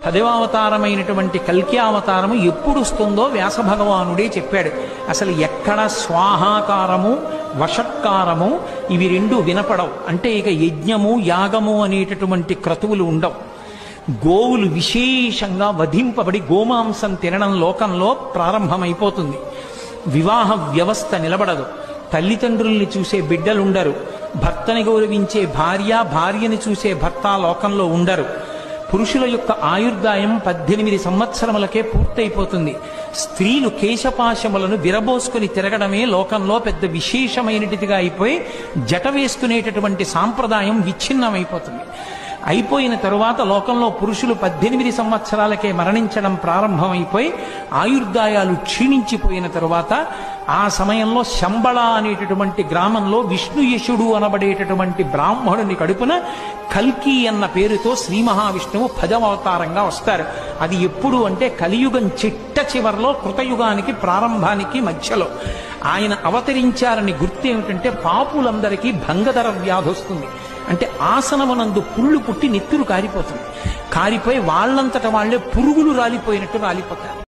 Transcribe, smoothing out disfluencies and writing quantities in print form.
10వ అవతారమైనటువంటి కల్కి అవతారము ఎప్పుడు వస్తుందో వ్యాస భగవానుడే చెప్పాడు. అసలు ఎక్కడ స్వాహాకారము వషట్కారము ఇవి రెండు వినపడవు. అంటే ఇక యజ్ఞము యాగము అనేటటువంటి క్రతువులు ఉండవు. గోవులు విశేషంగా వధింపబడి గోమాంసం తినడం లోకంలో ప్రారంభమైపోతుంది. వివాహ వ్యవస్థ నిలబడదు. తల్లిదండ్రుల్ని చూసే బిడ్డలుండరు. భర్తని గౌరవించే భార్యని చూసే భర్త లోకంలో ఉండరు. పురుషుల యొక్క ఆయుర్దాయం 18 సంవత్సరములకే పూర్తయిపోతుంది. స్త్రీలు కేశపాశములను విరబోసుకుని తిరగడమే లోకంలో పెద్ద విశేషమైనటిదిగా అయిపోయి జట వేసుకునేటటువంటి సాంప్రదాయం విచ్ఛిన్నమైపోతుంది. అయిపోయిన తరువాత లోకంలో పురుషులు 18 సంవత్సరాలకే మరణించడం ప్రారంభమైపోయి ఆయుర్దాయాలు క్షీణించిపోయిన తరువాత ఆ సమయంలో శంబళ అనేటటువంటి గ్రామంలో విష్ణుయశుడు అనబడేటటువంటి బ్రాహ్మణుని కడుపున కల్కి అన్న పేరుతో శ్రీ మహావిష్ణువు 10వ అవతారంగా వస్తారు. అది ఎప్పుడు అంటే కలియుగం చిట్ట చివరిలో, కృతయుగానికి ప్రారంభానికి మధ్యలో ఆయన అవతరించారని గుర్తు ఏమిటంటే పాపులందరికీ భంగధర వ్యాధి వస్తుంది. అంటే ఆసనమునందు పుళ్ళు పుట్టి నెత్తురు కారిపోతుంది. కారిపోయి వాళ్ళంతట వాళ్లే పురుగులు రాలిపోయినట్టు రాలిపోతారు.